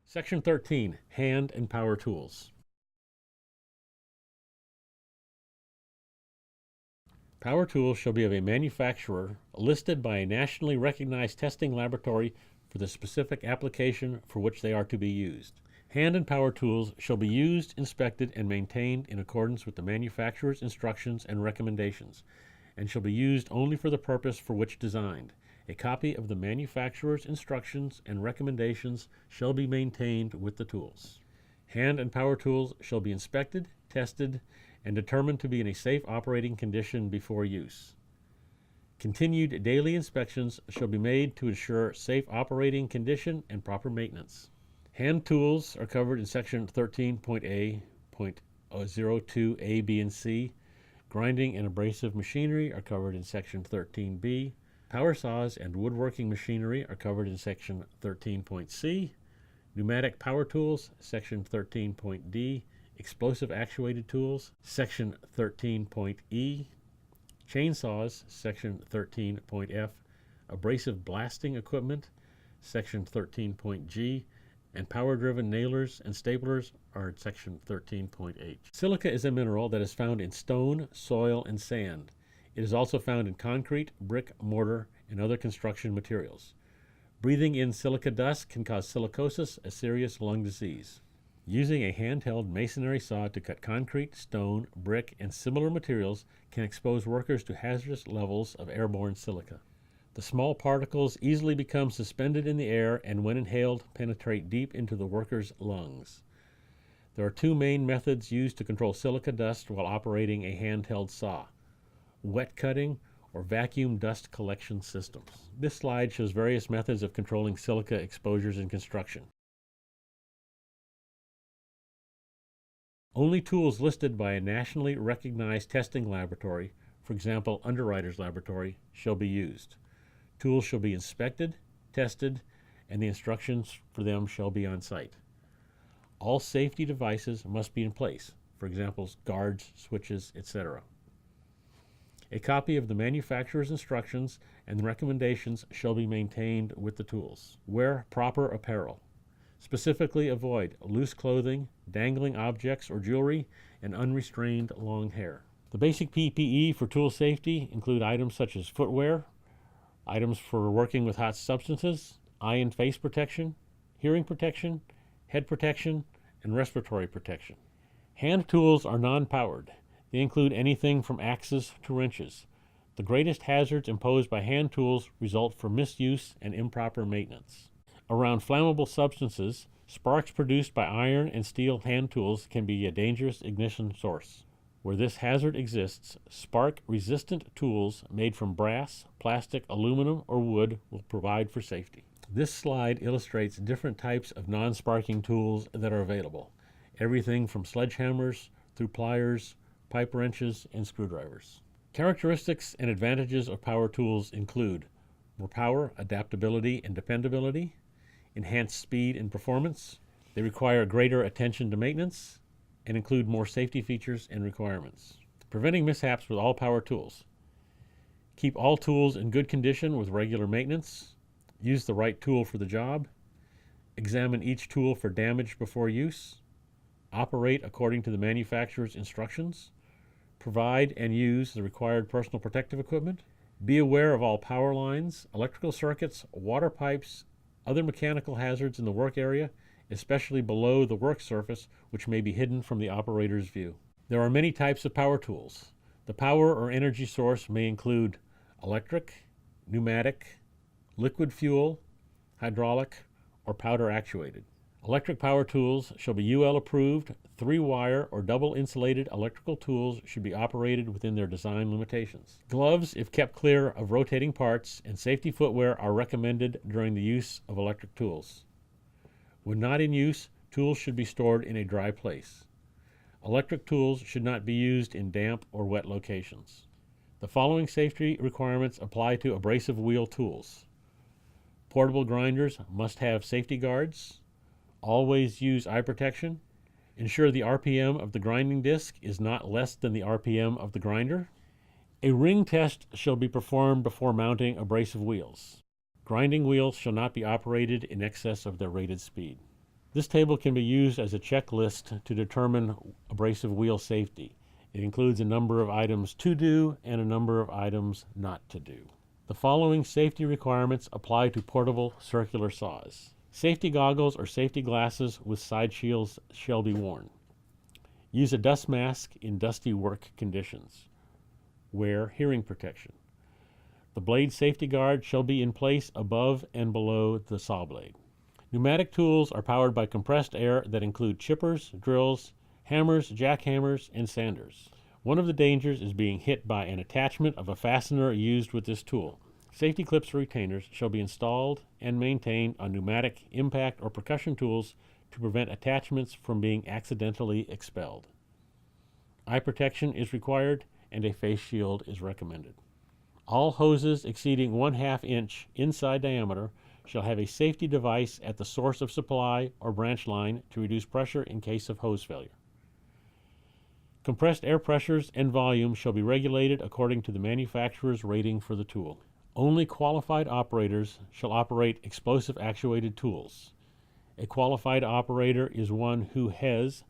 Section 13, Hand and Power Tools. Power tools shall be of a manufacturer listed by a nationally recognized testing laboratory for the specific application for which they are to be used. Hand and power tools shall be used, inspected, and maintained in accordance with the manufacturer's instructions and recommendations, and shall be used only for the purpose for which designed. A copy of the manufacturer's instructions and recommendations shall be maintained with the tools. Hand and power tools shall be inspected, tested, and determined to be in a safe operating condition before use. Continued daily inspections shall be made to ensure safe operating condition and proper maintenance. Hand tools are covered in Section 13.A.02a, b, and c. Grinding and abrasive machinery are covered in Section 13b. Power saws and woodworking machinery are covered in Section 13.c. Pneumatic power tools, Section 13.d. Explosive-Actuated tools, Section 13.e. Chainsaws, Section 13.f. Abrasive blasting equipment, Section 13.g. And power-driven nailers and staplers are in Section 13.h. Silica is a mineral that is found in stone, soil, and sand. It is also found in concrete, brick, mortar, and other construction materials. Breathing in silica dust can cause silicosis, a serious lung disease. Using a handheld masonry saw to cut concrete, stone, brick, and similar materials can expose workers to hazardous levels of airborne silica. The small particles easily become suspended in the air and, when inhaled, penetrate deep into the worker's lungs. There are two main methods used to control silica dust while operating a handheld saw: wet cutting or vacuum dust collection systems. This slide shows various methods of controlling silica exposures in construction. Only tools listed by a nationally recognized testing laboratory, for example, Underwriter's Laboratory, shall be used. Tools shall be inspected, tested, and the instructions for them shall be on site. All safety devices must be in place, for example, guards, switches, etc. A copy of the manufacturer's instructions and recommendations shall be maintained with the tools. Wear proper apparel. Specifically, avoid loose clothing, dangling objects or jewelry, and unrestrained long hair. The basic PPE for tool safety include items such as footwear, items for working with hot substances, eye and face protection, hearing protection, head protection, and respiratory protection. Hand tools are non-powered. They include anything from axes to wrenches. The greatest hazards imposed by hand tools result from misuse and improper maintenance. Around flammable substances, sparks produced by iron and steel hand tools can be a dangerous ignition source. Where this hazard exists, spark-resistant tools made from brass, plastic, aluminum, or wood will provide for safety. This slide illustrates different types of non-sparking tools that are available. Everything from sledgehammers through pliers, pipe wrenches, and screwdrivers. Characteristics and advantages of power tools include more power, adaptability, and dependability, enhanced speed and performance. They require greater attention to maintenance and include more safety features and requirements. Preventing mishaps with all power tools. Keep all tools in good condition with regular maintenance. Use the right tool for the job. Examine each tool for damage before use. Operate according to the manufacturer's instructions. Provide and use the required personal protective equipment. Be aware of all power lines, electrical circuits, water pipes, other mechanical hazards in the work area, especially below the work surface, which may be hidden from the operator's view. There are many types of power tools. The power or energy source may include electric, pneumatic, liquid fuel, hydraulic, or powder-actuated. Electric power tools shall be UL approved. 3-wire or double insulated electrical tools should be operated within their design limitations. Gloves, if kept clear of rotating parts, and safety footwear are recommended during the use of electric tools. When not in use, tools should be stored in a dry place. Electric tools should not be used in damp or wet locations. The following safety requirements apply to abrasive wheel tools. Portable grinders must have safety guards. Always use eye protection. Ensure the RPM of the grinding disc is not less than the RPM of the grinder. A ring test shall be performed before mounting abrasive wheels. Grinding wheels shall not be operated in excess of their rated speed. This table can be used as a checklist to determine abrasive wheel safety. It includes a number of items to do and a number of items not to do. The following safety requirements apply to portable circular saws. Safety goggles or safety glasses with side shields shall be worn. Use a dust mask in dusty work conditions. Wear hearing protection. The blade safety guard shall be in place above and below the saw blade. Pneumatic tools are powered by compressed air that include chippers, drills, hammers, jackhammers, and sanders. One of the dangers is being hit by an attachment of a fastener used with this tool. Safety clips or retainers shall be installed and maintained on pneumatic, impact, or percussion tools to prevent attachments from being accidentally expelled. Eye protection is required and a face shield is recommended. All hoses exceeding 1/2 inch inside diameter shall have a safety device at the source of supply or branch line to reduce pressure in case of hose failure. Compressed air pressures and volume shall be regulated according to the manufacturer's rating for the tool. Only qualified operators shall operate explosive-actuated tools. A qualified operator is one who has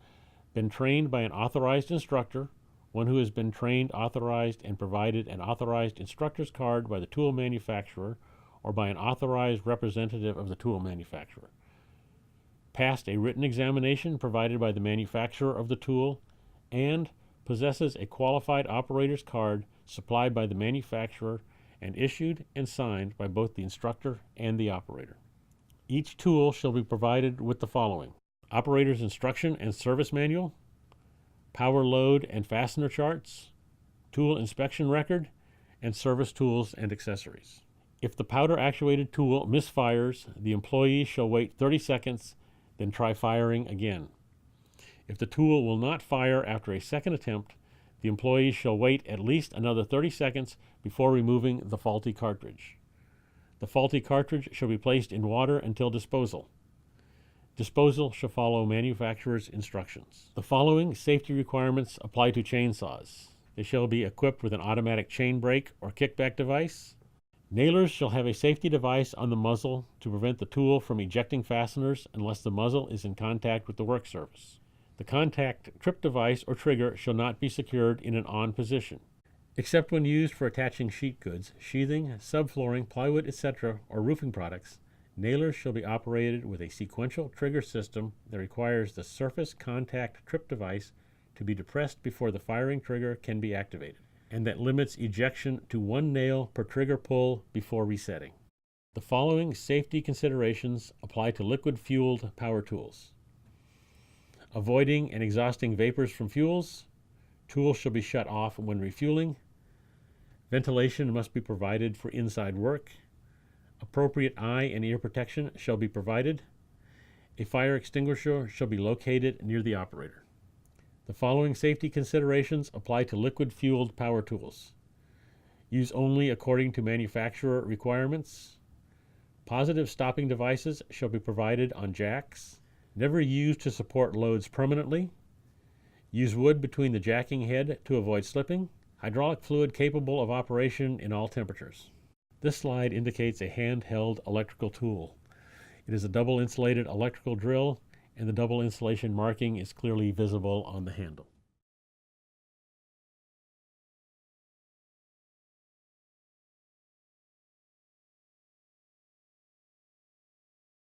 been trained by an authorized instructor, one who has been trained, authorized, and provided an authorized instructor's card by the tool manufacturer or by an authorized representative of the tool manufacturer, passed a written examination provided by the manufacturer of the tool, and possesses a qualified operator's card supplied by the manufacturer and issued and signed by both the instructor and the operator. Each tool shall be provided with the following: operator's instruction and service manual, power load and fastener charts, tool inspection record, and service tools and accessories. If the powder-actuated tool misfires, the employee shall wait 30 seconds, then try firing again. If the tool will not fire after a second attempt, the employee shall wait at least another 30 seconds before removing the faulty cartridge. The faulty cartridge shall be placed in water until disposal. Disposal shall follow manufacturer's instructions. The following safety requirements apply to chainsaws. They shall be equipped with an automatic chain brake or kickback device. Nailers shall have a safety device on the muzzle to prevent the tool from ejecting fasteners unless the muzzle is in contact with the work surface. The contact trip device or trigger shall not be secured in an on position. Except when used for attaching sheet goods, sheathing, subflooring, plywood, etc., or roofing products, nailers shall be operated with a sequential trigger system that requires the surface contact trip device to be depressed before the firing trigger can be activated, and that limits ejection to 1 nail per trigger pull before resetting. The following safety considerations apply to liquid-fueled power tools: avoiding and exhausting vapors from fuels. Tools shall be shut off when refueling. Ventilation must be provided for inside work. Appropriate eye and ear protection shall be provided. A fire extinguisher shall be located near the operator. The following safety considerations apply to liquid-fueled power tools: use only according to manufacturer requirements. Positive stopping devices shall be provided on jacks. Never used to support loads permanently. Use wood between the jacking head to avoid slipping. Hydraulic fluid capable of operation in all temperatures. This slide indicates a handheld electrical tool. It is a double insulated electrical drill, and the double insulation marking is clearly visible on the handle.